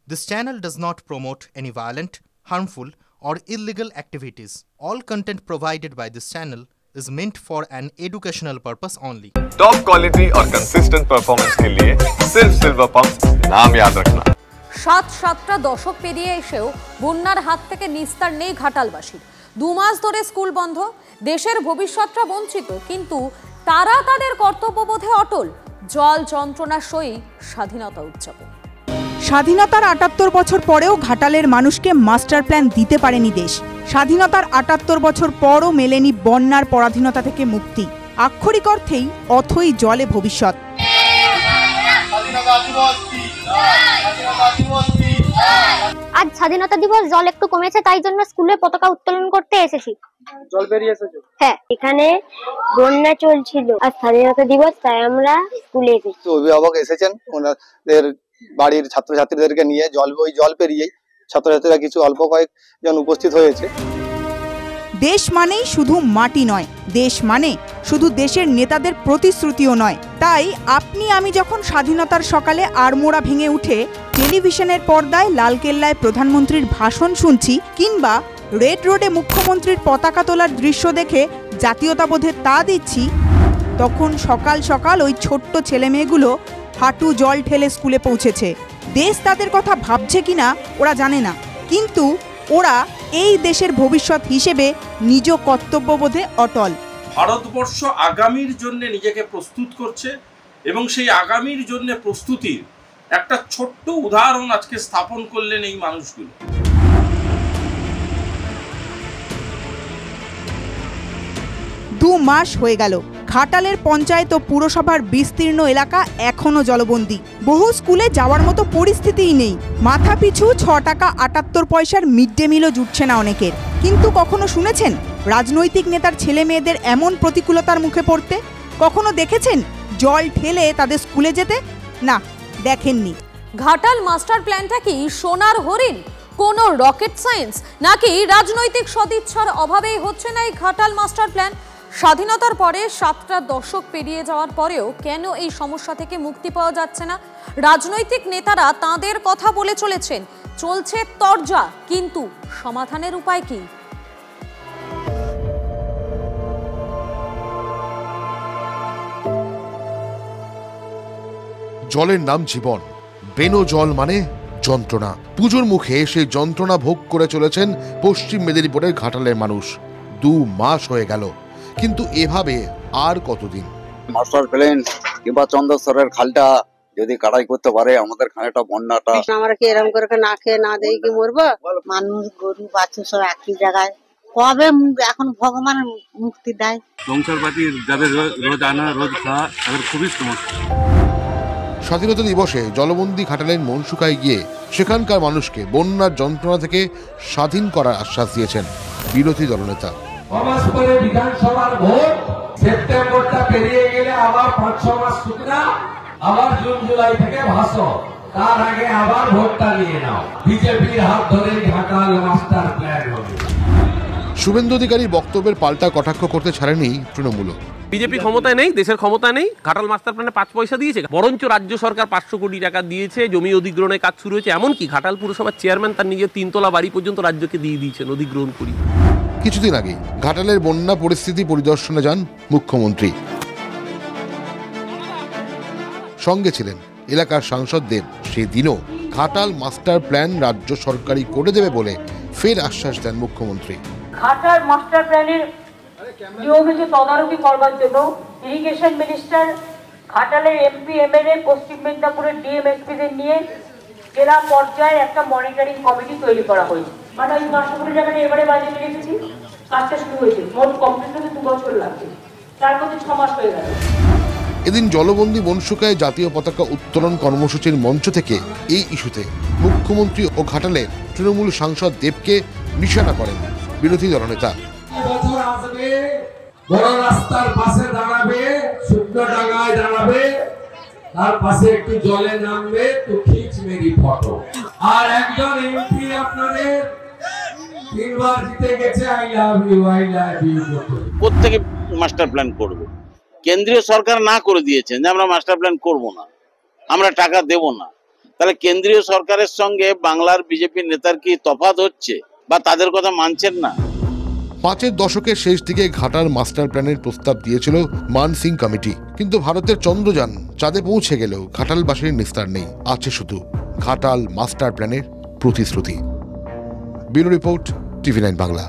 This channel does not promote any violent, harmful, or illegal activities. All content provided by this channel is meant for an educational purpose only. Top quality और consistent performance के लिए सिर्फ silver pumps नाम याद रखना। সাতটা দশক পেরিয়ে এসেও বন্যার হাত থেকে নিস্তার নেই ঘাটালবাসীর। 2 মাস ধরে স্কুল বন্ধ, দেশের ভবিষ্যৎটা বঞ্চিত, কিন্তু তারা তাদের কর্তব্যবোধে অটল। জল যন্ত্রণা সই স্বাধীনতা উদযাপন। স্বাধীনতার ৭৮ বছর পরেও ঘাটালের মানুষকে মাস্টার প্ল্যান দিতে পারেনি দেশ। স্বাধীনতার ৭৮ বছর পরও মেলেনি বন্যার পরাধীনতা থেকে মুক্তি। আক্ষরিক অর্থেই অথই জলে ভবিষ্যৎ। আজ স্বাধীনতা দিবস, জল একটু কমেছে, তাই জন্য স্কুলে পতাকা উত্তোলন করতে এসেছি। জল বেরিয়ে এসেছে? হ্যাঁ, এখানে বন্যা চলছিল আর স্বাধীনতা দিবস, তাই আমরা স্কুলে এসেছি। অভিভাবক এসেছেন ওনাদের বাড়ির ছাত্রছাত্রীদেরকে নিয়ে। জল পেরিয়ে ছাত্রছাত্রীরা কিছু অল্প কয়েকজন উপস্থিত হয়েছে। দেশ মানেই শুধু মাটি নয়, দেশ মানে শুধু দেশের নেতাদের প্রতিশ্রুতিও নয়। তাই আপনি আমি যখন স্বাধীনতার সকালে আড়মোড়া ভেঙে উঠে টেলিভিশনের পর্দায় লালকেল্লায় প্রধানমন্ত্রীর ভাষণ শুনছি, কিংবা রেড রোডে মুখ্যমন্ত্রীর পতাকা তোলার দৃশ্য দেখে জাতীয়তাবোধে তা দিচ্ছি, তখন সকাল সকাল ওই ছোট্ট ছেলেমেয়েগুলো হাঁটু জল ঠেলে স্কুলে পৌঁছেছে। দেশ তাদের কথা ভাবছে কিনা ওরা জানে না, কিন্তু ওরা এই দেশের ভবিষ্যৎ হিসেবে নিজ কর্তব্যবোধে অটল। ভারতবর্ষ আগামীর জন্য নিজেকে প্রস্তুত করছে এবং সেই আগামীর জন্য প্রস্তুতির একটা ছোট্ট উদাহরণ আজকে স্থাপন করলেন এই মানুষগুলো। দু মাস হয়ে গেল, ঘাটালের পঞ্চায়েত ও পুরসভার বিস্তীর্ণ এলাকা এখনো জলবন্দী। বহু স্কুলে যাওয়ার মতো পরিস্থিতিই নেই। মাথাপিছু ৬ টাকা ৭৮ পয়সার মিড ডে মিলও জুটছে না অনেকের। কিন্তু কখনো শুনেছেন রাজনৈতিক নেতার ছেলে মেয়েদের এমন প্রতিকূলতার মুখে পড়তে? কখনো দেখেছেন জল ঠেলে তাদের স্কুলে যেতে? না, দেখেননি। ঘাটাল মাস্টার প্ল্যানটা কি সোনার হরিণ, কোনো রকেট সায়েন্স, নাকি রাজনৈতিক সদিচ্ছার অভাবেই হচ্ছে না এই ঘাটাল মাস্টার প্ল্যান? স্বাধীনতার পরে 7টা দশক পেরিয়ে যাওয়ার পরেও কেন এই সমস্যা থেকে মুক্তি পাওয়া যাচ্ছে না? রাজনৈতিক নেতারা তাদের কথা বলে চলেছেন, চলছে তরজা, কিন্তু সমাধানের উপায় কি? জলের নাম জীবন, বেনো জল মানে যন্ত্রণা। পুজোর মুখে সেই যন্ত্রণা ভোগ করে চলেছেন পশ্চিম মেদিনীপুরের ঘাটালের মানুষ। 2 মাস হয়ে গেল, কিন্তু এভাবে আর কতদিন? মাস্টার প্ল্যান কিংবা চন্দ্রেশ্বরের খালটা যদি কাটাই করতে পারে আমাদের খানেটা বন্যাটা। আমরা কি এরকম করে না খেয়ে না দেই কি মরবো? মানুষ গরু বাচ্চা সব একই জায়গায়, কবে এখন ভগবান মুক্তি দেয়? সংসারপাতির যাদের রোজ আনা রোজ খাওয়া তাদের খুবই সমস্যা। স্বাধীনতা দিবসে জলবন্দী ঘাটালের মনসুকায় গিয়ে সেখানকার মানুষকে বন্যার যন্ত্রণা থেকে স্বাধীন করার আশ্বাস দিয়েছেন বিরোধী দলনেতা। বিধানসভার ভোট সেপ্টেম্বরটা পেরিয়ে গেলে আবার 5-6 মাস শুকনা, আবার জুন জুলাই থেকে ভাষণ, তার আগে আবার ভোটটা নিয়ে নাও। বিজেপির হাত ধরে ঘাটাল মাস্টার প্ল্যান হবে। শুভেন্দু অধিকারীর বক্তব্যের পাল্টা কটাক্ষ করতে ছাড়েনি তৃণমূল। বিজেপি ক্ষমতায় নেই, দেশের ক্ষমতা নেই, ঘাটাল মাস্টার প্ল্যানে 5 পয়সা দিয়েছে, বরঞ্চ রাজ্য সরকার 500 কোটি টাকা দিয়েছে, জমি অধিগ্রহণের কাজ শুরু হয়েছে। এমনকি ঘাটাল পুরসভার চেয়ারম্যান তার নিজের 3 তলা বাড়ি পর্যন্ত রাজ্যকে দিয়ে দিয়েছেন অধিগ্রহণ করি। কিছুদিন আগে ঘাটালের বন্যা পরিস্থিতি পরিদর্শনে যান মুখ্যমন্ত্রী। সঙ্গে ছিলেন এলাকার সাংসদ দেব। সেদিনও ঘাটাল মাস্টার প্ল্যান রাজ্য সরকারই করে দেবে বলে ফের আশ্বাস দেন মুখ্যমন্ত্রী। ঘাটাল মাস্টার প্ল্যানের নিয়মিত তদারকি করবার জন্য ইরিগেশন মিনিস্টার, ঘাটালের এমপি এমএলএ, পশ্চিম মেদিনীপুরের ডিএমএসপিদের নিয়ে জেলা পর্যায়ে একটা মনিটরিং কমিটি তৈরি করা হয়েছে। মানে ওই 500 কোটি টাকা এবারে বাজেটে রেখেছি, কাজটা শুরু হয়েছে। মোট কমপ্লিট হতে 2 বছর লাগছে, তার মধ্যে 6 মাস হয়ে গেল। এদিন জলবন্দী বনসুকায় জাতীয় পতাকা উত্তোলন কর্মসূচির মঞ্চ থেকে এই ইস্যুতে মুখ্যমন্ত্রী ও ঘাটালের তৃণমূল সাংসদ দেবকে নিশানা করেন বিরোধী দলনেতা। বড় রাস্তার পাশে দাঁড়াবে, শুকনো ডাঙায় দাঁড়াবে, তার পাশে একটু জলে নামবে, তো খিচ মেরি ফটো। আর একজন এমপি আপনাদের 3 বার জিতে গেছে, আই লাভ ইউ প্রত্যেকে মাস্টার প্ল্যান করবে। কেন্দ্রীয় সরকার না করে দিয়েছেন যে আমরা মাস্টার প্ল্যান করব না, আমরা টাকা দেব না। তাহলে কেন্দ্রীয় সরকারের সঙ্গে বাংলার বিজেপি নেতার কি তফাৎ হচ্ছে বা তাদের কথা মানছেন না? 5-এর দশকের শেষ দিকে ঘাটাল মাস্টার প্ল্যানের প্রস্তাব দিয়েছিল মান সিং কমিটি, কিন্তু ভারতের চন্দ্রযান চাঁদে পৌঁছে গেলেও ঘাটালবাসীর নিস্তার নেই, আছে শুধু ঘাটাল মাস্টার প্ল্যানের প্রতিশ্রুতি। Bureau report, TV9 Bangla.